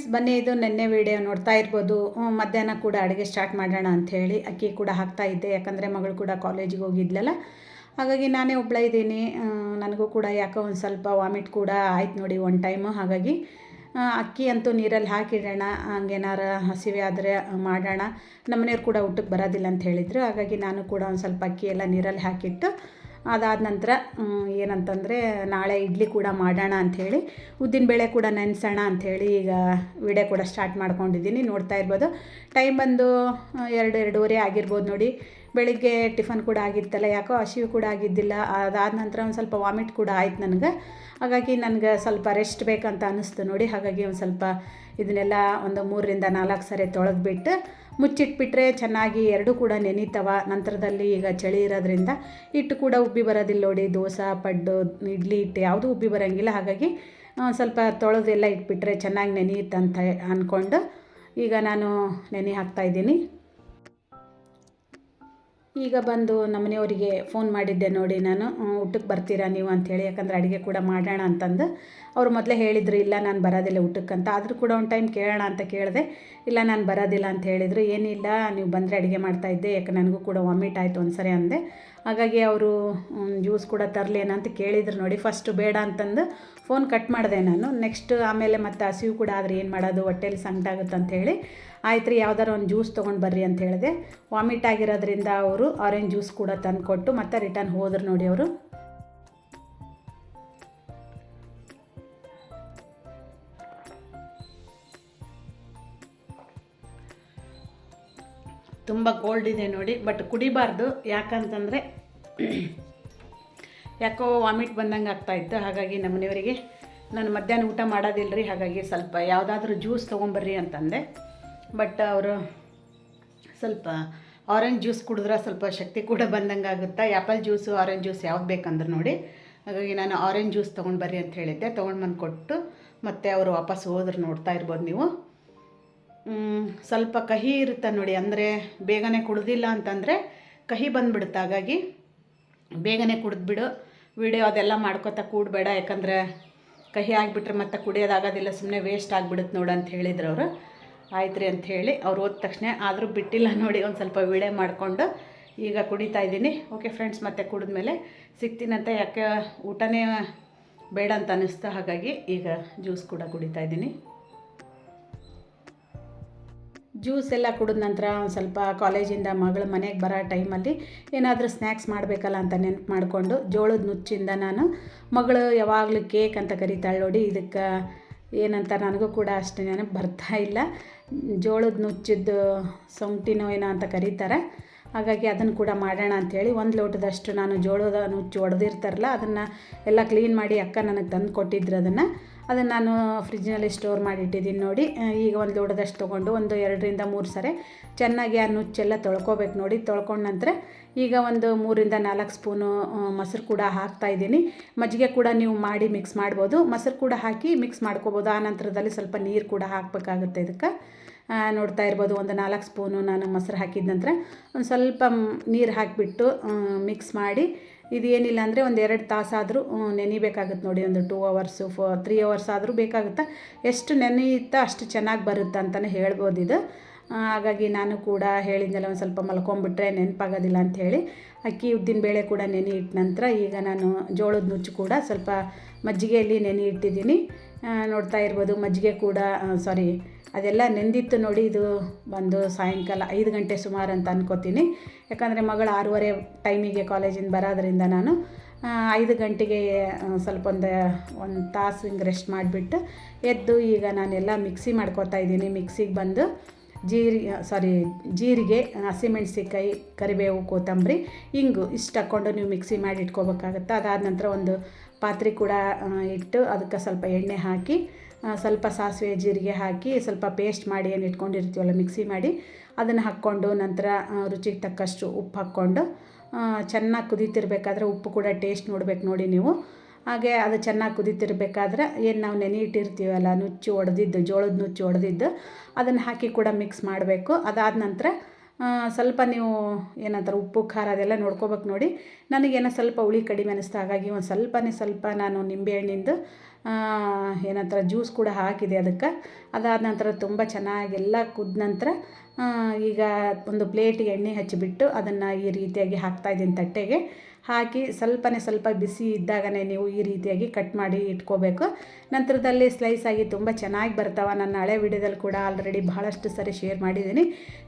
Friends, ಬನ್ನಿ ಇದು ನೆನ್ನೆ ವೀಡಿಯೋ ನೋಡ್ತಾ ಇರ್ಬೋದು. ಮಧ್ಯಾಹ್ನ ಕೂಡ ಅಡುಗೆ ಸ್ಟಾರ್ಟ್ ಮಾಡೋಣ ಅಂಥೇಳಿ ಅಕ್ಕಿ ಕೂಡ ಹಾಕ್ತಾ ಇದ್ದೆ. ಯಾಕಂದರೆ ಮಗಳು ಕೂಡ ಕಾಲೇಜಿಗೆ ಹೋಗಿದ್ಲಲ್ಲ, ಹಾಗಾಗಿ ನಾನೇ ಒಬ್ಬಳೇ ಇದ್ದೀನಿ. ನನಗೂ ಕೂಡ ಯಾಕೋ ಒಂದು ಸ್ವಲ್ಪ ವಾಮಿಟ್ ಕೂಡ ಆಯ್ತು ನೋಡಿ ಒನ್ ಟೈಮು. ಹಾಗಾಗಿ ಅಕ್ಕಿ ಅಂತೂ ನೀರಲ್ಲಿ ಹಾಕಿಡೋಣ, ಹಂಗೇನಾರು ಹಸಿವೆ ಆದರೆ ಮಾಡೋಣ. ನಮ್ಮನೆಯವ್ರು ಕೂಡ ಊಟಕ್ಕೆ ಬರೋದಿಲ್ಲ ಅಂತ ಹೇಳಿದರು. ಹಾಗಾಗಿ ನಾನು ಕೂಡ ಒಂದು ಸ್ವಲ್ಪ ಅಕ್ಕಿ ಎಲ್ಲ ನೀರಲ್ಲಿ ಹಾಕಿಟ್ಟು ಅದಾದ ನಂತರ ಏನಂತಂದರೆ ನಾಳೆ ಇಡ್ಲಿ ಕೂಡ ಮಾಡೋಣ ಅಂಥೇಳಿ ಉದ್ದಿನಬೇಳೆ ಕೂಡ ನೆನೆಸೋಣ ಅಂಥೇಳಿ ಈಗ ವಿಡಿಯೋ ಕೂಡ ಸ್ಟಾರ್ಟ್ ಮಾಡ್ಕೊಂಡಿದ್ದೀನಿ. ನೋಡ್ತಾ ಇರ್ಬೋದು, ಟೈಮ್ ಬಂದು 2-2:30 ಆಗಿರ್ಬೋದು ನೋಡಿ. ಬೆಳಿಗ್ಗೆ ಟಿಫನ್ ಕೂಡ ಆಗಿತ್ತಲ್ಲ, ಯಾಕೋ ಹಸಿವು ಕೂಡ ಆಗಿದ್ದಿಲ್ಲ. ಅದಾದ ನಂತರ ಒಂದು ಸ್ವಲ್ಪ ವಾಮಿಟ್ ಕೂಡ ಆಯ್ತು ನನಗೆ. ಹಾಗಾಗಿ ನನಗೆ ಸ್ವಲ್ಪ ರೆಸ್ಟ್ ಬೇಕಂತ ಅನ್ನಿಸ್ತು ನೋಡಿ. ಹಾಗಾಗಿ ಒಂದು ಸ್ವಲ್ಪ ಇದನ್ನೆಲ್ಲ ಒಂದು 3-4 ಸರಿ ತೊಳೆದ್ಬಿಟ್ಟು ಮುಚ್ಚಿಟ್ಬಿಟ್ರೆ ಚೆನ್ನಾಗಿ ಎರಡೂ ಕೂಡ ನೆನೀತವ. ನಂತರದಲ್ಲಿ ಈಗ ಚಳಿ ಇರೋದ್ರಿಂದ ಹಿಟ್ಟು ಕೂಡ ಉಬ್ಬಿ ಬರೋದಿಲ್ಲ ನೋಡಿ. ದೋಸೆ, ಪಡ್ಡು, ಇಡ್ಲಿ ಹಿಟ್ಟು ಯಾವುದೂ ಉಬ್ಬಿ ಬರೋಂಗಿಲ್ಲ. ಹಾಗಾಗಿ ಸ್ವಲ್ಪ ತೊಳೆದೆಲ್ಲ ಇಟ್ಬಿಟ್ರೆ ಚೆನ್ನಾಗಿ ನೆನೆಯುತ್ತಂತ ಅಂದ್ಕೊಂಡು ಈಗ ನಾನು ನೆನೆ ಹಾಕ್ತಾಯಿದ್ದೀನಿ. ಈಗ ಬಂದು ನಮ್ಮನೆಯವರಿಗೆ ಫೋನ್ ಮಾಡಿದ್ದೆ ನೋಡಿ ನಾನು, ಊಟಕ್ಕೆ ಬರ್ತೀರಾ ನೀವು ಅಂಥೇಳಿ. ಯಾಕಂದರೆ ಅಡುಗೆ ಕೂಡ ಮಾಡೋಣ ಅಂತಂದು ಅವರು ಮೊದಲೇ ಹೇಳಿದರು, ಇಲ್ಲ ನಾನು ಬರೋದಿಲ್ಲ ಊಟಕ್ಕೆ ಅಂತ. ಆದರೂ ಕೂಡ ಒಂದು ಟೈಮ್ ಕೇಳೋಣ ಅಂತ ಕೇಳಿದೆ. ಇಲ್ಲ ನಾನು ಬರೋದಿಲ್ಲ ಅಂತ ಹೇಳಿದರು. ಏನಿಲ್ಲ ನೀವು ಬಂದರೆ ಅಡುಗೆ ಮಾಡ್ತಾಯಿದ್ದೆ, ಯಾಕೆ ನನಗೂ ಕೂಡ ವಾಮಿಟ್ ಆಯಿತು ಒಂದು ಸರಿ ಅಂದೆ. ಹಾಗಾಗಿ ಅವರು ಜ್ಯೂಸ್ ಕೂಡ ತರಲೇನ ಅಂತ ಕೇಳಿದ್ರು ನೋಡಿ. ಫಸ್ಟು ಬೇಡ ಅಂತಂದು ಫೋನ್ ಕಟ್ ಮಾಡಿದೆ ನಾನು. ನೆಕ್ಸ್ಟ್ ಆಮೇಲೆ ಮತ್ತೆ ಹಸಿವು ಕೂಡ ಆದರೆ ಏನು ಮಾಡೋದು, ಹೊಟ್ಟೆಲಿ ಸಂಕಟಾಗುತ್ತೆ ಅಂಥೇಳಿ ಆಯ್ತು ರೀ ಯಾವ್ದಾರು ಒಂದು ಜ್ಯೂಸ್ ತೊಗೊಂಡು ಬರ್ರಿ ಅಂತ ಹೇಳಿದೆ. ವಾಮಿಟ್ ಆಗಿರೋದ್ರಿಂದ ಅವರು ಆರೆಂಜ್ ಜ್ಯೂಸ್ ಕೂಡ ತಂದು ಕೊಟ್ಟು ಮತ್ತೆ ರಿಟರ್ನ್ ಹೋದ್ರು ನೋಡಿ ಅವರು. ತುಂಬ ಕೋಲ್ಡ್ ಇದೆ ನೋಡಿ, ಬಟ್ ಕುಡಿಬಾರ್ದು. ಯಾಕಂತಂದರೆ ಯಾಕೋ ವಾಮಿಟ್ ಬಂದಂಗೆ ಆಗ್ತಾಯಿತ್ತು. ಹಾಗಾಗಿ ನಮ್ಮನೆಯವರಿಗೆ ನಾನು ಮಧ್ಯಾಹ್ನ ಊಟ ಮಾಡೋದಿಲ್ಲ ರೀ, ಹಾಗಾಗಿ ಸ್ವಲ್ಪ ಯಾವುದಾದ್ರೂ ಜ್ಯೂಸ್ ತೊಗೊಂಬರ್ರಿ ಅಂತಂದೆ. ಬಟ್ ಅವರು ಸ್ವಲ್ಪ ಆರೆಂಜ್ ಜ್ಯೂಸ್ ಕುಡಿದ್ರೆ ಸ್ವಲ್ಪ ಶಕ್ತಿ ಕೂಡ ಬಂದಂಗೆ ಆಗುತ್ತೆ. ಆ್ಯಪಲ್ ಜ್ಯೂಸು, ಆರೆಂಜ್ ಜ್ಯೂಸ್ ಯಾವ್ದು ಬೇಕಂದ್ರೆ ನೋಡಿ. ಹಾಗಾಗಿ ನಾನು ಆರೆಂಜ್ ಜ್ಯೂಸ್ ತೊಗೊಂಡು ಬರ್ರಿ ಅಂತ ಹೇಳಿದ್ದೆ. ತೊಗೊಂಡು ಬಂದು ಕೊಟ್ಟು ಮತ್ತು ಅವರು ವಾಪಸ್ ಹೋದ್ರೆ ನೋಡ್ತಾ ಇರ್ಬೋದು ನೀವು. ಸ್ವಲ್ಪ ಕಹಿ ಇರುತ್ತೆ ನೋಡಿ, ಅಂದರೆ ಬೇಗನೆ ಕುಡ್ದಿಲ್ಲ ಅಂತಂದರೆ ಕಹಿ ಬಂದುಬಿಡುತ್ತೆ. ಹಾಗಾಗಿ ಬೇಗನೆ ಕುಡಿದ್ಬಿಡು, ವಿಡಿಯೋ ಅದೆಲ್ಲ ಮಾಡ್ಕೊತಾ ಕೂಡಬೇಡ. ಯಾಕಂದರೆ ಕಹಿ ಆಗಿಬಿಟ್ರೆ ಮತ್ತೆ ಕುಡಿಯೋದಾಗೋದಿಲ್ಲ, ಸುಮ್ಮನೆ ವೇಸ್ಟ್ ಆಗಿಬಿಡುತ್ತೆ ನೋಡು ಅಂತ ಹೇಳಿದ್ರು ಅವರು. ಆಯ್ತು ರೀ ಅಂಥೇಳಿ ಅವ್ರು ಹೋದ ತಕ್ಷಣ ಆದರೂ ಬಿಟ್ಟಿಲ್ಲ ನೋಡಿ, ಒಂದು ಸ್ವಲ್ಪ ವಿಡಿಯೋ ಮಾಡಿಕೊಂಡು ಈಗ ಕುಡಿತಾ ಇದ್ದೀನಿ. ಓಕೆ ಫ್ರೆಂಡ್ಸ್, ಮತ್ತೆ ಕುಡಿದ್ಮೇಲೆ ಸಿಗ್ತೀನಂತ. ಯಾಕೆ ಊಟನೇ ಬೇಡ ಅಂತ ಅನ್ನಿಸ್ತು, ಹಾಗಾಗಿ ಈಗ ಜ್ಯೂಸ್ ಕೂಡ ಕುಡಿತಾ ಇದ್ದೀನಿ. ಜ್ಯೂಸ್ ಎಲ್ಲ ಕುಡಿದ ನಂತರ ಒಂದು ಸ್ವಲ್ಪ ಕಾಲೇಜಿಂದ ಮಗಳು ಮನೆಗೆ ಬರೋ ಟೈಮಲ್ಲಿ ಏನಾದರೂ ಸ್ನ್ಯಾಕ್ಸ್ ಮಾಡಬೇಕಲ್ಲ ಅಂತ ನೆನಪು ಮಾಡಿಕೊಂಡು ಜೋಳದ ನುಚ್ಚಿಂದ ನಾನು, ಮಗಳು ಯಾವಾಗಲೂ ಕೇಕ್ ಅಂತ ಕರೀತಾಳೆ ನೋಡಿ. ಇದಕ್ಕೆ ಏನಂತ ನನಗೂ ಕೂಡ ಅಷ್ಟು ನೆನಪು ಬರ್ತಾ ಇಲ್ಲ. ಜೋಳದ ನುಚ್ಚಿದ್ದು ಸೊಂಟಿನೋ ಏನೋ ಅಂತ ಕರೀತಾರೆ. ಹಾಗಾಗಿ ಅದನ್ನು ಕೂಡ ಮಾಡೋಣ ಅಂಥೇಳಿ 1 ಲೋಟದಷ್ಟು ನಾನು ಜೋಳದ ನುಚ್ಚು ಹೊಡೆದಿರ್ತಾರಲ್ಲ ಅದನ್ನು ಎಲ್ಲ ಕ್ಲೀನ್ ಮಾಡಿ ಅಕ್ಕ ನನಗೆ ತಂದು ಕೊಟ್ಟಿದ್ರು. ಅದನ್ನು ನಾನು ಫ್ರಿಜ್ನಲ್ಲಿ ಸ್ಟೋರ್ ಮಾಡಿ ಇಟ್ಟಿದ್ದೀನಿ ನೋಡಿ. ಈಗ 1 ಲೋಟದಷ್ಟು ತೊಗೊಂಡು ಒಂದು 2-3 ಸರಿ ಚೆನ್ನಾಗಿ ಆ ನುಚ್ಚೆಲ್ಲ ತೊಳ್ಕೊಬೇಕು ನೋಡಿ. ತೊಳ್ಕೊಂಡ ನಂತರ ಈಗ ಒಂದು 3-4 ಸ್ಪೂನು ಮೊಸರು ಕೂಡ ಹಾಕ್ತಾಯಿದ್ದೀನಿ. ಮಜ್ಜಿಗೆ ಕೂಡ ನೀವು ಮಾಡಿ ಮಿಕ್ಸ್ ಮಾಡ್ಬೋದು, ಮೊಸರು ಕೂಡ ಹಾಕಿ ಮಿಕ್ಸ್ ಮಾಡ್ಕೊಬೋದು. ಆ ನಂತರದಲ್ಲಿ ಸ್ವಲ್ಪ ನೀರು ಕೂಡ ಹಾಕಬೇಕಾಗುತ್ತೆ. ಇದಕ್ಕೆ ನೋಡ್ತಾ ಇರ್ಬೋದು, ಒಂದು 4 ಸ್ಪೂನು ನಾನು ಮೊಸರು ಹಾಕಿದ ನಂತರ ಒಂದು ಸ್ವಲ್ಪ ನೀರು ಹಾಕಿಬಿಟ್ಟು ಮಿಕ್ಸ್ ಮಾಡಿ, ಇದೇನಿಲ್ಲ ಅಂದರೆ ಒಂದು 2 ತಾಸಾದರೂ ನೆನಿಬೇಕಾಗುತ್ತೆ ನೋಡಿ. ಒಂದು 2 ಅವರ್ಸು 3 ಅವರ್ಸ್ ಆದರೂ ಬೇಕಾಗುತ್ತೆ. ಎಷ್ಟು ನೆನೆಯುತ್ತಾ ಅಷ್ಟು ಚೆನ್ನಾಗಿ ಬರುತ್ತೆ ಅಂತಲೇ ಹೇಳ್ಬೋದು ಇದು. ಹಾಗಾಗಿ ನಾನು ಕೂಡ ಹೇಳಿದ್ನಲ್ಲ, ಒಂದು ಸ್ವಲ್ಪ ಮಲ್ಕೊಂಬಿಟ್ರೆ ನೆನಪಾಗೋದಿಲ್ಲ ಅಂಥೇಳಿ ಅಕ್ಕಿ ಉದ್ದಿನಬೇಳೆ ಕೂಡ ನೆನೆ ಇಟ್ಟ ನಂತರ ಈಗ ನಾನು ಜೋಳದ ನುಚ್ಚು ಕೂಡ ಸ್ವಲ್ಪ ಮಜ್ಜಿಗೆಯಲ್ಲಿ ನೆನೆ ಇಟ್ಟಿದ್ದೀನಿ. ನೋಡ್ತಾ ಇರ್ಬೋದು, ಮಜ್ಜಿಗೆ ಕೂಡ ಅದೆಲ್ಲ ನೆಂದಿತ್ತು ನೋಡಿ. ಇದು ಬಂದು ಸಾಯಂಕಾಲ 5 ಗಂಟೆ ಸುಮಾರು ಅಂತ ಅನ್ಕೋತೀನಿ. ಯಾಕಂದರೆ ಮಗಳು 6:30 ಟೈಮಿಗೆ ಕಾಲೇಜಿಂದ ಬರೋದ್ರಿಂದ ನಾನು 5 ಗಂಟೆಗೆ ಸ್ವಲ್ಪ ಒಂದು ತಾಸು ಹಿಂಗೆ ರೆಸ್ಟ್ ಮಾಡಿಬಿಟ್ಟು ಎದ್ದು ಈಗ ನಾನೆಲ್ಲ ಮಿಕ್ಸಿ ಮಾಡ್ಕೊತಾ ಇದ್ದೀನಿ. ಮಿಕ್ಸಿಗೆ ಬಂದು ಜೀರಿಗೆ, ಹಸಿಮೆಣ್ಸಿಕಾಯಿ, ಕರಿಬೇವು, ಕೊತ್ತಂಬರಿ, ಇಂಗು ಇಷ್ಟು ಹಾಕ್ಕೊಂಡು ನೀವು ಮಿಕ್ಸಿ ಮಾಡಿ ಇಟ್ಕೋಬೇಕಾಗತ್ತೆ. ಅದಾದ ನಂತರ ಒಂದು ಪಾತ್ರೆ ಕೂಡ ಇಟ್ಟು ಅದಕ್ಕೆ ಸ್ವಲ್ಪ ಎಣ್ಣೆ ಹಾಕಿ ಸ್ವಲ್ಪ ಸಾಸಿವೆ ಜೀರಿಗೆ ಹಾಕಿ ಸ್ವಲ್ಪ ಪೇಸ್ಟ್ ಮಾಡಿ ಏನು ಇಟ್ಕೊಂಡಿರ್ತೀವಲ್ಲ ಮಿಕ್ಸಿ ಮಾಡಿ ಅದನ್ನು ಹಾಕ್ಕೊಂಡು ನಂತರ ರುಚಿಗೆ ತಕ್ಕಷ್ಟು ಉಪ್ಪು ಹಾಕ್ಕೊಂಡು ಚೆನ್ನಾಗಿ ಕುದೀತಿರ್ಬೇಕಾದ್ರೆ ಉಪ್ಪು ಕೂಡ ಟೇಸ್ಟ್ ನೋಡ್ಬೇಕು ನೋಡಿ ನೀವು. ಹಾಗೆ ಅದು ಚೆನ್ನಾಗಿ ಕುದೀತಿರ್ಬೇಕಾದ್ರೆ ಏನು ನಾವು ನೆನೆ ಇಟ್ಟಿರ್ತೀವಲ್ಲ ನುಚ್ಚು ಹೊಡೆದಿದ್ದು, ಜೋಳದ ನುಚ್ಚು ಹೊಡೆದಿದ್ದು ಅದನ್ನು ಹಾಕಿ ಕೂಡ ಮಿಕ್ಸ್ ಮಾಡಬೇಕು. ಅದಾದ ನಂತರ ಸ್ವಲ್ಪ ನೀವು ಏನಂತಾರೆ ಉಪ್ಪು ಖಾರ ಅದೆಲ್ಲ ನೋಡ್ಕೋಬೇಕು ನೋಡಿ. ನನಗೇನೋ ಸ್ವಲ್ಪ ಹುಳಿ ಕಡಿಮೆ ಅನ್ನಿಸ್ತು, ಹಾಗಾಗಿ ಒಂದು ಸ್ವಲ್ಪ ನಾನು ನಿಂಬೆಹಣ್ಣಿಂದು ಏನಂತಾರೆ ಜ್ಯೂಸ್ ಕೂಡ ಹಾಕಿದೆ ಅದಕ್ಕೆ. ಅದಾದ ನಂತರ ತುಂಬ ಚೆನ್ನಾಗಿ ಎಲ್ಲ ಕುದ್ದ ನಂತರ ಈಗ ಒಂದು ಪ್ಲೇಟಿಗೆ ಎಣ್ಣೆ ಹಚ್ಚಿಬಿಟ್ಟು ಅದನ್ನು ಈ ರೀತಿಯಾಗಿ ಹಾಕ್ತಾಯಿದ್ದೀನಿ ತಟ್ಟೆಗೆ. ಹಾಕಿ ಸ್ವಲ್ಪ ಬಿಸಿ ಇದ್ದಾಗನೇ ನೀವು ಈ ರೀತಿಯಾಗಿ ಕಟ್ ಮಾಡಿ ಇಟ್ಕೋಬೇಕು. ನಂತರದಲ್ಲಿ ಸ್ಲೈಸ್ ಆಗಿ ತುಂಬ ಚೆನ್ನಾಗಿ ಬರ್ತಾವೆ. ನನ್ನ ಹಳೆ ವಿಡಿಯೋದಲ್ಲಿ ಕೂಡ ಆಲ್ರೆಡಿ ಬಹಳಷ್ಟು ಸರಿ ಶೇರ್ ಮಾಡಿದ್ದೀನಿ.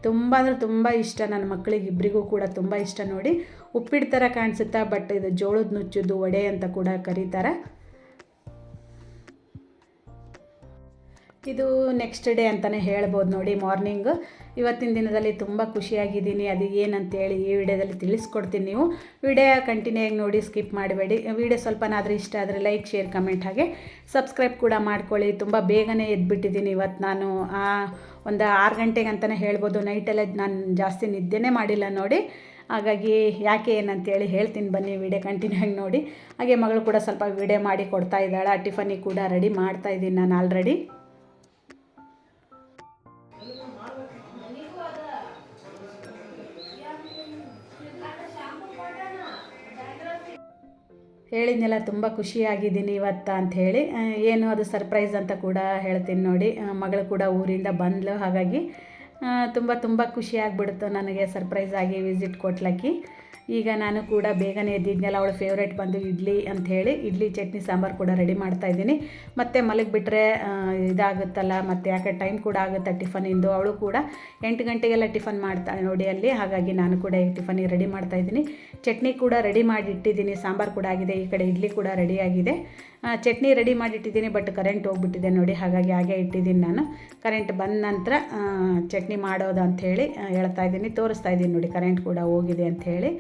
ತುಂಬ ಅಂದರೆ ತುಂಬ ಇಷ್ಟ, ನನ್ನ ಮಕ್ಕಳಿಗೆ ಇಬ್ಬರಿಗೂ ಕೂಡ ತುಂಬ ಇಷ್ಟ. ನೋಡಿ, ಉಪ್ಪಿಟ್ಟು ಥರ ಕಾಣಿಸುತ್ತಾ, ಬಟ್ ಇದು ಜೋಳದ ನುಚ್ಚದ್ದು ವಡೆ ಅಂತ ಕೂಡ ಕರೀತಾರೆ. ಇದು ನೆಕ್ಸ್ಟ್ ಡೇ ಅಂತಲೇ ಹೇಳ್ಬೋದು. ನೋಡಿ, ಮಾರ್ನಿಂಗ್ ಇವತ್ತಿನ ದಿನದಲ್ಲಿ ತುಂಬ ಖುಷಿಯಾಗಿದ್ದೀನಿ. ಅದು ಏನಂತೇಳಿ ಈ ವಿಡಿಯೋದಲ್ಲಿ ತಿಳಿಸ್ಕೊಡ್ತೀನಿ. ನೀವು ವಿಡಿಯೋ ಕಂಟಿನ್ಯೂ ಆಗಿ ನೋಡಿ, ಸ್ಕಿಪ್ ಮಾಡಬೇಡಿ. ವಿಡಿಯೋ ಸ್ವಲ್ಪನಾದರೂ ಇಷ್ಟ ಆದರೆ ಲೈಕ್, ಶೇರ್, ಕಮೆಂಟ್, ಹಾಗೆ ಸಬ್ಸ್ಕ್ರೈಬ್ ಕೂಡ ಮಾಡ್ಕೊಳ್ಳಿ. ತುಂಬ ಬೇಗನೆ ಎದ್ಬಿಟ್ಟಿದ್ದೀನಿ ಇವತ್ತು. ನಾನು ಒಂದು 6 ಗಂಟೆಗೆ ಅಂತಲೇ ಹೇಳ್ಬೋದು. ನೈಟೆಲ್ಲ ನಾನು ಜಾಸ್ತಿ ನಿದ್ದೆನೇ ಮಾಡಿಲ್ಲ ನೋಡಿ. ಹಾಗಾಗಿ ಯಾಕೆ ಏನಂತೇಳಿ ಹೇಳ್ತೀನಿ, ಬನ್ನಿ ವಿಡಿಯೋ ಕಂಟಿನ್ಯೂ ಆಗಿ ನೋಡಿ. ಹಾಗೆ ಮಗಳು ಕೂಡ ಸ್ವಲ್ಪ ವಿಡಿಯೋ ಮಾಡಿ ಕೊಡ್ತಾ ಇದ್ದಾಳೆ. ಟಿಫನಿಗೆ ಕೂಡ ರೆಡಿ ಮಾಡ್ತಾಯಿದ್ದೀನಿ ನಾನು ಆಲ್ರೆಡಿ. ಹೇಳಿದ್ನೆಲ್ಲ ತುಂಬ ಖುಷಿಯಾಗಿದ್ದೀನಿ ಇವತ್ತು ಅಂಥೇಳಿ. ಏನು ಅದು ಸರ್ಪ್ರೈಸ್ ಅಂತ ಕೂಡ ಹೇಳ್ತೀನಿ ನೋಡಿ. ಮಗಳು ಕೂಡ ಊರಿಂದ ಬಂದಳು, ಹಾಗಾಗಿ ತುಂಬ ಖುಷಿಯಾಗ್ಬಿಡ್ತು ನನಗೆ ಸರ್ಪ್ರೈಸ್ ಆಗಿ ವಿಸಿಟ್ ಕೊಟ್ಲಕ್ಕಿ. ಈಗ ನಾನು ಕೂಡ ಬೇಗನೆ ಎದ್ದಿದ್ನೆಲ್ಲ. ಅವಳು ಫೇವ್ರೇಟ್ ಬಂದು ಇಡ್ಲಿ ಅಂಥೇಳಿ ಇಡ್ಲಿ ಚಟ್ನಿ ಸಾಂಬಾರು ಕೂಡ ರೆಡಿ ಮಾಡ್ತಾಯಿದ್ದೀನಿ. ಮತ್ತು ಮಲಗಿಬಿಟ್ರೆ ಇದಾಗುತ್ತಲ್ಲ, ಮತ್ತು ಯಾಕೆ ಟೈಮ್ ಕೂಡ ಆಗುತ್ತೆ ಟಿಫನಿಂದು. ಅವಳು ಕೂಡ 8 ಗಂಟೆಗೆಲ್ಲ ಟಿಫನ್ ಮಾಡ್ತಾಳೆ ನೋಡಿ ಅಲ್ಲಿ. ಹಾಗಾಗಿ ನಾನು ಕೂಡ ಈಗ ಟಿಫನಿಗೆ ರೆಡಿ ಮಾಡ್ತಾಯಿದ್ದೀನಿ. ಚಟ್ನಿ ಕೂಡ ರೆಡಿ ಮಾಡಿ ಇಟ್ಟಿದ್ದೀನಿ, ಸಾಂಬಾರು ಕೂಡ ಆಗಿದೆ. ಈ ಕಡೆ ಇಡ್ಲಿ ಕೂಡ ರೆಡಿಯಾಗಿದೆ. ಚಟ್ನಿ ರೆಡಿ ಮಾಡಿಟ್ಟಿದ್ದೀನಿ, ಬಟ್ ಕರೆಂಟ್ ಹೋಗ್ಬಿಟ್ಟಿದೆ ನೋಡಿ. ಹಾಗಾಗಿ ಹಾಗೆ ಇಟ್ಟಿದ್ದೀನಿ ನಾನು. ಕರೆಂಟ್ ಬಂದ ನಂತರ ಚಟ್ನಿ ಮಾಡೋದು ಅಂಥೇಳಿ ಹೇಳ್ತಾಯಿದ್ದೀನಿ, ತೋರಿಸ್ತಾಯಿದ್ದೀನಿ ನೋಡಿ. ಕರೆಂಟ್ ಕೂಡ ಹೋಗಿದೆ ಅಂಥೇಳಿ.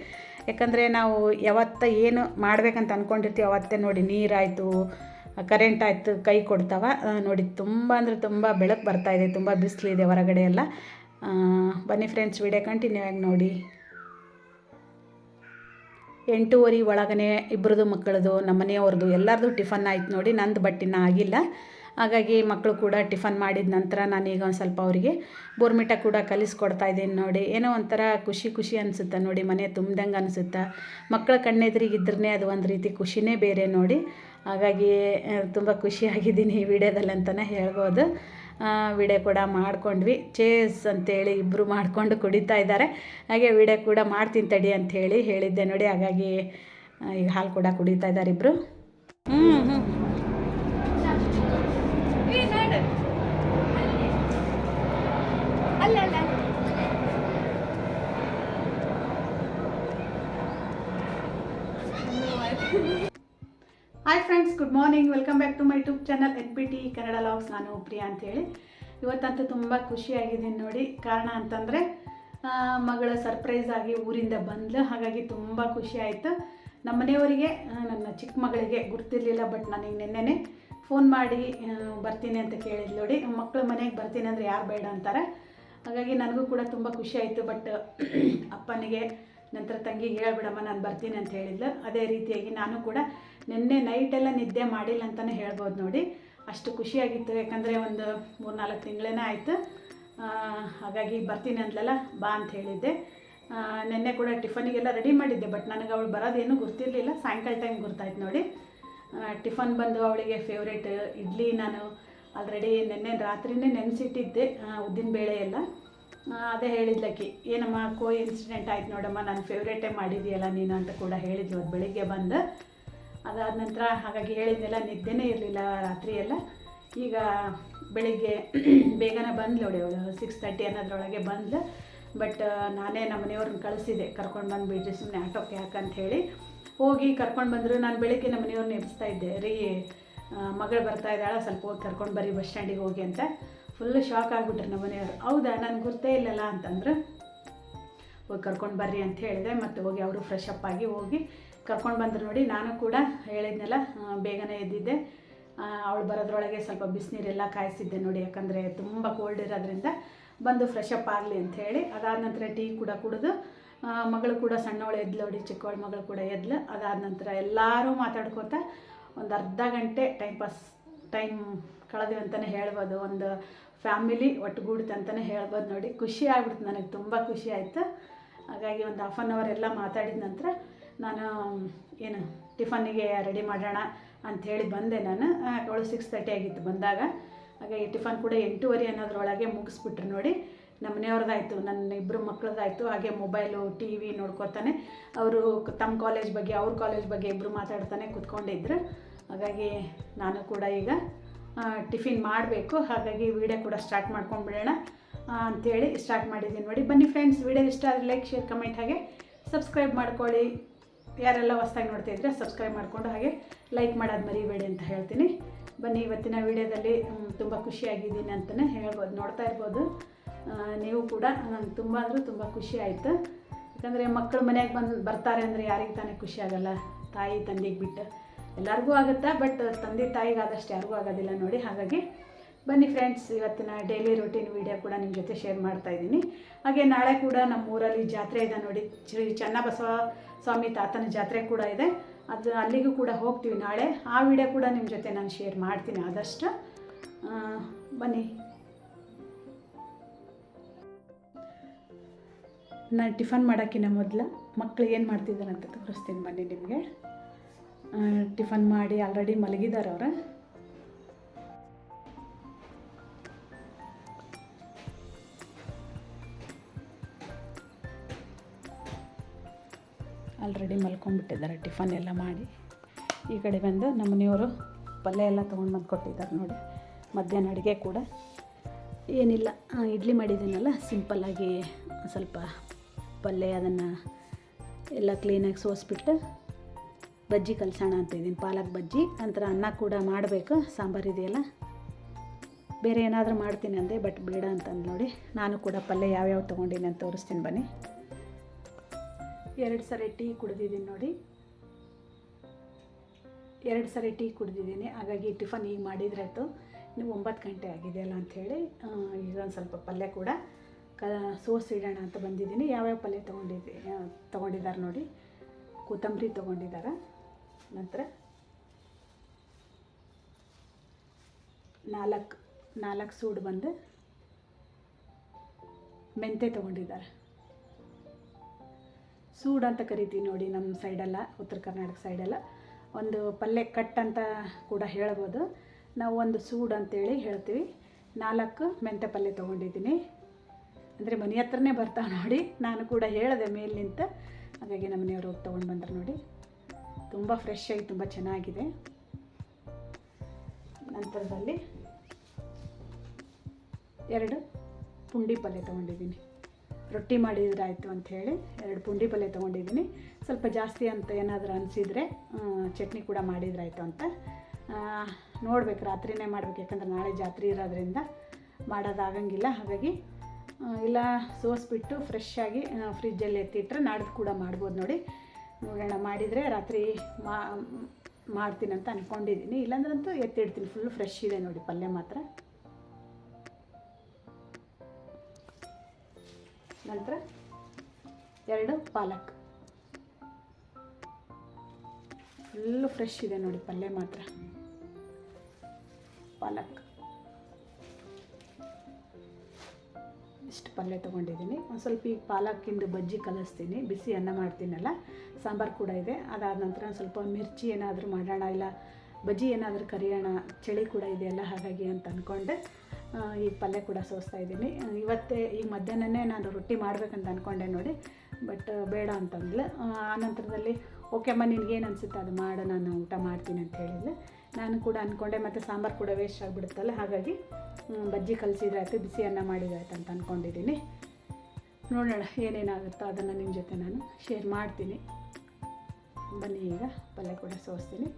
ಯಾಕಂದರೆ ನಾವು ಯಾವತ್ತ ಏನು ಮಾಡಬೇಕಂತ ಅಂದ್ಕೊಂಡಿರ್ತೀವಿ ಅವತ್ತೇ ನೋಡಿ, ನೀರಾಯಿತು, ಕರೆಂಟ್ ಆಯಿತು, ಕೈ ಕೊಡ್ತಾವ ನೋಡಿ. ತುಂಬ ಅಂದರೆ ತುಂಬ ಬೆಳಕು ಬರ್ತಾಯಿದೆ, ತುಂಬ ಬಿಸಿಲಿದೆ ಹೊರಗಡೆ ಎಲ್ಲ. ಬನ್ನಿ ಫ್ರೆಂಡ್ಸ್, ವಿಡಿಯೋ ಕಂಟಿನ್ಯೂ ಆಗಿ ನೋಡಿ. 8:30 ಒಳಗನೆ ಇಬ್ಬರದು ಮಕ್ಕಳದು, ನಮ್ಮ ಮನೆಯವ್ರದ್ದು ಎಲ್ಲರದು ಟಿಫನ್ ಆಯ್ತು ನೋಡಿ. ನಂದು ಬಟ್ಟಿನ ಆಗಿಲ್ಲ. ಹಾಗಾಗಿ ಮಕ್ಕಳು ಕೂಡ ಟಿಫನ್ ಮಾಡಿದ ನಂತರ ನಾನೀಗ ಒಂದು ಸ್ವಲ್ಪ ಅವರಿಗೆ ಬೋರ್ಮಿಟ ಕೂಡ ಕಲಿಸ್ಕೊಡ್ತಾ ಇದ್ದೀನಿ ನೋಡಿ. ಏನೋ ಒಂಥರ ಖುಷಿ ಅನಿಸುತ್ತೆ ನೋಡಿ, ಮನೆ ತುಂಬ್ದಂಗೆ ಅನಿಸುತ್ತೆ. ಮಕ್ಕಳ ಕಣ್ಣೆದುರಿಗಿದ್ರೇ ಅದು ಒಂದು ರೀತಿ ಖುಷಿನೇ ಬೇರೆ ನೋಡಿ. ಹಾಗಾಗಿ ತುಂಬ ಖುಷಿಯಾಗಿದ್ದೀನಿ ಈ ವಿಡಿಯೋದಲ್ಲಿ ಅಂತಲೇ ಹೇಳ್ಬೋದು. ವಿಡಿಯೋ ಕೂಡ ಮಾಡ್ಕೊಂಡ್ವಿ. ಚೇಸ್ ಅಂತೇಳಿ ಇಬ್ಬರು ಮಾಡಿಕೊಂಡು ಕುಡಿತಾ ಇದ್ದಾರೆ. ಹಾಗೆ ವಿಡಿಯೋ ಕೂಡ ಮಾಡ್ತೀನಿ ತಡಿ ಅಂಥೇಳಿ ಹೇಳಿದ್ದೆ ನೋಡಿ. ಹಾಗಾಗಿ ಈಗ ಹಾಲು ಕೂಡ ಕುಡಿತಾ ಇದ್ದಾರೆ ಇಬ್ಬರು. Hi friends, good morning. Welcome back to my YouTube channel NPT Kannada logs. ನಾನು ಪ್ರಿಯಾ ಅಂಥೇಳಿ. ಇವತ್ತಂತೂ ತುಂಬ ಖುಷಿಯಾಗಿದ್ದೀನಿ ನೋಡಿ. ಕಾರಣ ಅಂತಂದರೆ ಮಗಳು ಸರ್ಪ್ರೈಸ್ ಆಗಿ ಊರಿಂದ ಬಂದ್ಲು. ಹಾಗಾಗಿ ತುಂಬ ಖುಷಿ ಆಯಿತು. ನಮ್ಮ ಮನೆಯವರಿಗೆ, ನನ್ನ ಚಿಕ್ಕ ಮಗಳಿಗೆ ಗುರ್ತಿರಲಿಲ್ಲ, ಬಟ್ ನನಗೆ ನೆನ್ನೆನೇ ಫೋನ್ ಮಾಡಿ ಬರ್ತೀನಿ ಅಂತ ಕೇಳಿದ್ಲು ನೋಡಿ. ಮಕ್ಕಳು ಮನೆಗೆ ಬರ್ತೀನಿ ಅಂದರೆ ಯಾರು ಬೇಡ ಅಂತಾರೆ. ಹಾಗಾಗಿ ನನಗೂ ಕೂಡ ತುಂಬ ಖುಷಿ ಆಯಿತು. ಬಟ್ ಅಪ್ಪನಿಗೆ ನಂತರ ತಂಗಿಗೆ ಹೇಳ್ಬಿಡಮ್ಮ ನಾನು ಬರ್ತೀನಿ ಅಂತ ಹೇಳಿದ್ಲು. ಅದೇ ರೀತಿಯಾಗಿ ನಾನು ಕೂಡ ನಿನ್ನೆ ನೈಟೆಲ್ಲ ನಿದ್ದೆ ಮಾಡಿಲ್ಲ ಅಂತಲೇ ಹೇಳ್ಬೋದು ನೋಡಿ. ಅಷ್ಟು ಖುಷಿಯಾಗಿತ್ತು. ಯಾಕಂದರೆ ಒಂದು 3-4 ತಿಂಗಳೇ ಆಯಿತು. ಹಾಗಾಗಿ ಬರ್ತೀನಿ ಅಂದ್ಲಲ್ಲ, ಬಾ ಅಂತ ಹೇಳಿದ್ದೆ. ನಿನ್ನೆ ಕೂಡ ಟಿಫನಿಗೆಲ್ಲ ರೆಡಿ ಮಾಡಿದ್ದೆ, ಬಟ್ ನನಗೆ ಅವಳು ಬರೋದೇನು ಗೊತ್ತಿರಲಿಲ್ಲ. ಸಾಯಂಕಾಲ ಟೈಮ್ ಗೊತ್ತಾಯ್ತು ನೋಡಿ. ಟಿಫನ್ ಬಂದು ಅವಳಿಗೆ ಫೇವ್ರೇಟ್ ಇಡ್ಲಿ ನಾನು ಆಲ್ರೆಡಿ ನಿನ್ನೆ ರಾತ್ರಿನೇ ನೆನೆಸಿಟ್ಟಿದ್ದೆ, ಉದ್ದಿನಬೇಳೆ ಎಲ್ಲ. ಅದೇ ಹೇಳಿದ್ಲಕ್ಕಿ, ಏನಮ್ಮ ಇನ್ಸಿಡೆಂಟ್ ಆಯ್ತು ನೋಡಮ್ಮ, ನಾನು ಫೇವ್ರೇಟೇ ಮಾಡಿದೆಯಲ್ಲ ನೀನು ಅಂತ ಕೂಡ ಹೇಳಿದ್ಲು ಅದು ಬೆಳಿಗ್ಗೆ ಬಂದು. ಅದಾದ ನಂತರ ಹಾಗಾಗಿ ಹೇಳಿದ್ನೆಲ್ಲ, ನಿದ್ದೆನೇ ಇರಲಿಲ್ಲ ರಾತ್ರಿ ಎಲ್ಲ. ಈಗ ಬೆಳಿಗ್ಗೆ ಬೇಗನೆ ಬಂದ್ಲು ನೋಡಿ, ಅವಳು 6:30 ಅನ್ನೋದ್ರೊಳಗೆ ಬಂದ್ಲು. ಬಟ್ ನಾನೇ ನಮ್ಮ ಮನೆಯವ್ರನ್ನ ಕಳಿಸಿದೆ, ಕರ್ಕೊಂಡು ಬಂದುಬಿಡ್ರಿ ಸುಮ್ಮನೆ ಆಟೋಕ್ಕೆ ಯಾಕಂತ ಹೇಳಿ. ಹೋಗಿ ಕರ್ಕೊಂಡು ಬಂದರು. ನಾನು ಬೆಳಿಗ್ಗೆ ನಮ್ಮ ಮನೆಯವ್ರನ್ನ ಎಬ್ಸ್ತಾ ಇದ್ದೆ, ರೀ ಮಗಳು ಬರ್ತಾ ಇದ್ದಾಳೆ, ಸ್ವಲ್ಪ ಹೋಗಿ ಕರ್ಕೊಂಡು ಬರ್ರಿ ಬಸ್ ಸ್ಟ್ಯಾಂಡಿಗೆ ಹೋಗಿ ಅಂತ. ಫುಲ್ಲು ಶಾಕ್ ಆಗಿಬಿಟ್ರು ನಮ್ಮ ಮನೆಯವರು. ಹೌದಾ, ನನಗೆ ಗೊತ್ತೇ ಇಲ್ಲಲ್ಲ ಅಂತಂದ್ರೆ, ಹೋಗಿ ಕರ್ಕೊಂಡು ಬರ್ರಿ ಅಂತ ಹೇಳಿದೆ. ಮತ್ತು ಹೋಗಿ ಅವರು ಫ್ರೆಶ್ ಅಪ್ ಆಗಿ ಹೋಗಿ ಕರ್ಕೊಂಡು ಬಂದರು ನೋಡಿ. ನಾನು ಕೂಡ ಹೇಳಿದ್ನೆಲ್ಲ ಬೇಗನೆ ಎದ್ದಿದ್ದೆ. ಅವಳು ಬರೋದ್ರೊಳಗೆ ಸ್ವಲ್ಪ ಬಿಸಿನೀರೆಲ್ಲ ಕಾಯಿಸಿದ್ದೆ ನೋಡಿ, ಯಾಕಂದರೆ ತುಂಬ ಕೋಲ್ಡ್ ಇರೋದ್ರಿಂದ ಬಂದು ಫ್ರೆಶ್ ಅಪ್ ಆಗಲಿ ಅಂಥೇಳಿ. ಅದಾದ ನಂತರ ಟೀ ಕೂಡ ಕುಡಿದು, ಮಗಳು ಕೂಡ ಸಣ್ಣವಳು ಎದ್ಲು ನೋಡಿ, ಚಿಕ್ಕವಳ ಮಗಳು ಕೂಡ ಎದ್ಲು. ಅದಾದ ನಂತರ ಎಲ್ಲರೂ ಮಾತಾಡ್ಕೋತ ಒಂದು ಅರ್ಧ ಗಂಟೆ ಟೈಮ್ ಕಳೆದ್ವಿ ಅಂತಲೇ ಹೇಳ್ಬೋದು. ಒಂದು ಫ್ಯಾಮಿಲಿ ಒಟ್ಟುಗೂಡುತ್ತೆ ಅಂತಲೇ ಹೇಳ್ಬೋದು ನೋಡಿ. ಖುಷಿ ಆಗ್ಬಿಡ್ತು, ನನಗೆ ತುಂಬ ಖುಷಿ ಆಯಿತು. ಹಾಗಾಗಿ ಒಂದು 1/2 hour ಎಲ್ಲ ಮಾತಾಡಿದ ನಂತರ ನಾನು ಟಿಫನ್ನಿಗೆ ರೆಡಿ ಮಾಡೋಣ, ಅಂಥೇಳಿ ಬಂದೆ ನಾನು. ಅವಳು 6:30 ಆಗಿತ್ತು ಬಂದಾಗ. ಹಾಗಾಗಿ ಟಿಫನ್ ಕೂಡ 8:30 ಅನ್ನೋದ್ರೊಳಗೆ ಮುಗಿಸ್ಬಿಟ್ರು ನೋಡಿ. ನಮ್ಮ ಮನೆಯವ್ರದ್ದಾಯಿತು, ನನ್ನ ಇಬ್ಬರು ಮಕ್ಕಳದ್ದಾಯಿತು. ಹಾಗೆ ಮೊಬೈಲು ಟಿ ವಿ ನೋಡ್ಕೊತಾನೆ ಅವರು ತಮ್ಮ ಕಾಲೇಜ್ ಬಗ್ಗೆ ಅವ್ರ ಕಾಲೇಜ್ ಬಗ್ಗೆ ಇಬ್ಬರು ಮಾತಾಡ್ತಾನೆ ಕೂತ್ಕೊಂಡಿದ್ರು. ಹಾಗಾಗಿ ನಾನು ಕೂಡ ಈಗ ಟಿಫಿನ್ ಮಾಡಬೇಕು. ಹಾಗಾಗಿ ವೀಡಿಯೋ ಕೂಡ ಸ್ಟಾರ್ಟ್ ಮಾಡ್ಕೊಂಡ್ಬಿಡೋಣ ಅಂಥೇಳಿ ಸ್ಟಾರ್ಟ್ ಮಾಡಿದ್ದೀನಿ ನೋಡಿ. ಬನ್ನಿ ಫ್ರೆಂಡ್ಸ್, ವೀಡಿಯೋ ಇಷ್ಟ ಆದರೆ ಲೈಕ್, ಶೇರ್, ಕಮೆಂಟ್, ಹಾಗೆ ಸಬ್ಸ್ಕ್ರೈಬ್ ಮಾಡ್ಕೊಳ್ಳಿ. ಯಾರೆಲ್ಲ ಹೊಸ್ದಾಗಿ ನೋಡ್ತಾಯಿದ್ರೆ ಸಬ್ಸ್ಕ್ರೈಬ್ ಮಾಡಿಕೊಂಡು ಹಾಗೆ ಲೈಕ್ ಮಾಡೋದು ಮರಿಬೇಡಿ ಅಂತ ಹೇಳ್ತೀನಿ. ಬನ್ನಿ, ಇವತ್ತಿನ ವೀಡಿಯೋದಲ್ಲಿ ತುಂಬ ಖುಷಿಯಾಗಿದ್ದೀನಿ ಅಂತಲೇ ಹೇಳ್ಬೋದು. ನೋಡ್ತಾ ಇರ್ಬೋದು ನೀವು ಕೂಡ. ನಂಗೆ ತುಂಬ ಅಂದರೆ ತುಂಬ ಖುಷಿ ಆಯಿತು. ಯಾಕಂದರೆ ಮಕ್ಕಳು ಮನೆಗೆ ಬರ್ತಾರೆ ಅಂದರೆ ಯಾರಿಗೆ ತಾನೇ ಖುಷಿ ಆಗೋಲ್ಲ, ತಾಯಿ ತಂದೆಗೆ ಬಿಟ್ಟು. ಎಲ್ಲರಿಗೂ ಆಗುತ್ತೆ, ಬಟ್ ತಂದೆ ತಾಯಿಗಾದಷ್ಟು ಯಾರಿಗೂ ಆಗೋದಿಲ್ಲ ನೋಡಿ. ಹಾಗಾಗಿ ಬನ್ನಿ ಫ್ರೆಂಡ್ಸ್, ಇವತ್ತಿನ ಡೈಲಿ ರೂಟೀನ್ ವೀಡಿಯೋ ಕೂಡ ನಿಮ್ಮ ಜೊತೆ ಶೇರ್ ಮಾಡ್ತಾಯಿದ್ದೀನಿ. ಹಾಗೆ ನಾಳೆ ಕೂಡ ನಮ್ಮ ಊರಲ್ಲಿ ಜಾತ್ರೆ ಇದೆ ನೋಡಿ. ಶ್ರೀ ಚನ್ನಬಸವ ಸ್ವಾಮಿ ತಾತನ ಜಾತ್ರೆ ಕೂಡ ಇದೆ. ಅದು ಅಲ್ಲಿಗೂ ಕೂಡ ಹೋಗ್ತೀವಿ ನಾಳೆ. ಆ ವಿಡಿಯೋ ಕೂಡ ನಿಮ್ಮ ಜೊತೆ ನಾನು ಶೇರ್ ಮಾಡ್ತೀನಿ ಆದಷ್ಟು. ಬನ್ನಿ, ನಾನು ಟಿಫನ್ ಮಾಡೋಕ್ಕಿಂತ ಮೊದಲು ಮಕ್ಕಳು ಏನು ಮಾಡ್ತಿದ್ದಾರೆ ಅಂತ ತೋರಿಸ್ತೀನಿ ಬನ್ನಿ ನಿಮಗೆ. ಟಿಫನ್ ಮಾಡಿ ಆಲ್ರೆಡಿ ಮಲಗಿದ್ದಾರೆ ಅವರು. ಆಲ್ರೆಡಿ ಮಲ್ಕೊಂಡ್ಬಿಟ್ಟಿದ್ದಾರೆ ಟಿಫನ್ ಎಲ್ಲ ಮಾಡಿ. ಈ ಕಡೆ ಬಂದು ನಮ್ಮ ಮನೆಯವರು ಪಲ್ಯ ಎಲ್ಲ ತೊಗೊಂಡು ಬಂದು ಕೊಟ್ಟಿದ್ದಾರೆ ನೋಡಿ. ಮಧ್ಯಾಹ್ನ ಅಡುಗೆ ಕೂಡ ಏನಿಲ್ಲ, ಇಡ್ಲಿ ಮಾಡಿದ್ದೀನಲ್ಲ ಸಿಂಪಲ್ಲಾಗಿ ಸ್ವಲ್ಪ ಪಲ್ಯ ಅದನ್ನು ಎಲ್ಲ ಕ್ಲೀನಾಗಿ ಸೋಸ್ಬಿಟ್ಟು ಬಜ್ಜಿ ಕಲಸೋಣ ಅಂತಿದ್ದೀನಿ, ಪಾಲಕ್ ಬಜ್ಜಿ. ನಂತರ ಅನ್ನ ಕೂಡ ಮಾಡಬೇಕು, ಸಾಂಬಾರು ಇದೆಯಲ್ಲ. ಬೇರೆ ಏನಾದರೂ ಮಾಡ್ತೀನಿ ಅಂದೆ, ಬಟ್ ಬೇಡ ಅಂತಂದು ನೋಡಿ. ನಾನು ಕೂಡ ಪಲ್ಯ ಯಾವ್ಯಾವ ತೊಗೊಂಡಿನಿ ಅಂತ ತೋರಿಸ್ತೀನಿ ಬನ್ನಿ. 2 ಸರಿ ಟೀ ಕುಡಿದಿದ್ದೀನಿ ನೋಡಿ. 2 ಸರಿ ಟೀ ಕುಡಿದಿದ್ದೀನಿ. ಹಾಗಾಗಿ ಟಿಫನ್ ಈಗ ಮಾಡಿದ್ರಾಯ್ತು. ನೀವು 9 ಗಂಟೆ ಆಗಿದೆಯಲ್ಲ ಅಂಥೇಳಿ ಈಗ ಒಂದು ಸ್ವಲ್ಪ ಪಲ್ಯ ಕೂಡ ಸೋಸಿಡೋಣ ಅಂತ ಬಂದಿದ್ದೀನಿ. ಯಾವ್ಯಾವ ಪಲ್ಯ ತೊಗೊಂಡಿದ್ದಾರೆ ನೋಡಿ. ಕೊತ್ತಂಬರಿ ತೊಗೊಂಡಿದ್ದಾರೆ. ನಂತರ 4 ಸೂಡು ಬಂದು ಮೆಂತೆ ತೊಗೊಂಡಿದ್ದಾರೆ. ಸೂಡು ಅಂತ ಕರಿತೀವಿ ನೋಡಿ ನಮ್ಮ ಸೈಡೆಲ್ಲ, ಉತ್ತರ ಕರ್ನಾಟಕ ಸೈಡೆಲ್ಲ. ಒಂದು ಪಲ್ಯ ಕಟ್ ಅಂತ ಕೂಡ ಹೇಳ್ಬೋದು ನಾವು, ಒಂದು ಸೂಡು ಅಂತೇಳಿ ಹೇಳ್ತೀವಿ. 4 ಮೆಂತೆ ಪಲ್ಯ ತೊಗೊಂಡಿದ್ದೀನಿ. ಅಂದರೆ ಮನೆ ಹತ್ರನೇ ಬರ್ತಾವೆ ನೋಡಿ. ನಾನು ಕೂಡ ಹೇಳಿದೆ ಮೇಲೆ ನಿಂತ. ಹಾಗಾಗಿ ನಮ್ಮ ಮನೆಯವರು ಹೋಗಿ ತೊಗೊಂಡು ಬಂದರು ನೋಡಿ. ತುಂಬ ಫ್ರೆಶ್ ಆಗಿ ತುಂಬ ಚೆನ್ನಾಗಿದೆ. ನಂತರದಲ್ಲಿ 2 ಪುಂಡಿ ಪಲ್ಯ ತೊಗೊಂಡಿದ್ದೀನಿ. ರೊಟ್ಟಿ ಮಾಡಿದ್ರಾಯ್ತು ಅಂಥೇಳಿ 2 ಪುಂಡಿ ಪಲ್ಯ ತೊಗೊಂಡಿದ್ದೀನಿ. ಸ್ವಲ್ಪ ಜಾಸ್ತಿ ಅಂತ ಏನಾದರೂ ಅನಿಸಿದರೆ ಚಟ್ನಿ ಕೂಡ ಮಾಡಿದ್ರಾಯ್ತು ಅಂತ. ನೋಡ್ಬೇಕು, ರಾತ್ರಿನೇ ಮಾಡಬೇಕು. ಯಾಕಂದರೆ ನಾಳೆ ಜಾತ್ರೆ ಇರೋದ್ರಿಂದ ಮಾಡೋದಾಗಂಗಿಲ್ಲ. ಹಾಗಾಗಿ ಇಲ್ಲ ಸೋಸ್ಬಿಟ್ಟು ಫ್ರೆಶ್ಶಾಗಿ ಫ್ರಿಜ್ಜಲ್ಲಿ ಎತ್ತಿಟ್ರೆ ನಾಡ್ದು ಕೂಡ ಮಾಡ್ಬೋದು ನೋಡಿ. ನೋಡೋಣ, ಮಾಡಿದರೆ ರಾತ್ರಿ ಮಾಡ್ತೀನಿ ಅಂತ ಅಂದ್ಕೊಂಡಿದ್ದೀನಿ. ಇಲ್ಲಾಂದ್ರಂತೂ ಎತ್ತಿಡ್ತೀನಿ. ಫುಲ್ ಫ್ರೆಶ್ ಇದೆ ನೋಡಿ ಪಲ್ಯ ಮಾತ್ರ. ನಂತರ 2 ಪಾಲಕ್, ಫುಲ್ಲು ಫ್ರೆಶ್ ಇದೆ ನೋಡಿ ಪಲ್ಯ ಮಾತ್ರ. ಪಾಲಕ್ ಇಷ್ಟು ಪಲ್ಯ ತೊಗೊಂಡಿದ್ದೀನಿ. ಒಂದು ಸ್ವಲ್ಪ ಈಗ ಪಾಲಕ್ಕಿಂದು ಬಜ್ಜಿ ಕಲಿಸ್ತೀನಿ. ಬಿಸಿ ಅನ್ನ ಮಾಡ್ತೀನಲ್ಲ, ಸಾಂಬಾರು ಕೂಡ ಇದೆ. ಅದಾದ ನಂತರ ಸ್ವಲ್ಪ ಮಿರ್ಚಿ ಏನಾದರೂ ಮಾಡೋಣ, ಇಲ್ಲ ಬಜ್ಜಿ ಏನಾದರೂ ಕರಿಯೋಣ, ಚಳಿ ಕೂಡ ಇದೆಯಲ್ಲ ಹಾಗಾಗಿ ಅಂತ ಅಂದ್ಕೊಂಡೆ ಈಗ ಪಲ್ಯ ಕೂಡ ಸೋಸ್ತಾ ಇದ್ದೀನಿ. ಇವತ್ತೇ ಈಗ ಮಧ್ಯಾಹ್ನನೇ ನಾನು ರೊಟ್ಟಿ ಮಾಡಬೇಕಂತ ಅಂದ್ಕೊಂಡೆ ನೋಡಿ. ಬಟ್ ಬೇಡ ಅಂತಂದ್ಲು. ಆ ನಂತರದಲ್ಲಿ ಓಕೆ ಅಮ್ಮ ನಿನಗೇನು ಅನಿಸುತ್ತೆ ಅದು ಮಾಡು, ನಾನು ಊಟ ಮಾಡ್ತೀನಿ ಅಂತ ಹೇಳಿದ್ಲು. ನಾನು ಕೂಡ ಅಂದ್ಕೊಂಡೆ, ಮತ್ತು ಸಾಂಬಾರು ಕೂಡ ವೇಸ್ಟ್ ಆಗಿಬಿಡುತ್ತಲ್ಲ, ಹಾಗಾಗಿ ಬಜ್ಜಿ ಕಲಸಿದ್ರಾಯ್ತು, ಬಿಸಿ ಅನ್ನ ಮಾಡಿದ್ರಾಯ್ತು ಅಂತ ಅಂದ್ಕೊಂಡಿದ್ದೀನಿ. ನೋಡೋಣ ಏನೇನಾಗುತ್ತೋ ಅದನ್ನು ನಿಮ್ಮ ಜೊತೆ ನಾನು ಶೇರ್ ಮಾಡ್ತೀನಿ. ಬನ್ನಿ, ಈಗ ಪಲ್ಯ ಕೂಡ ಸೋಸ್ತೀನಿ.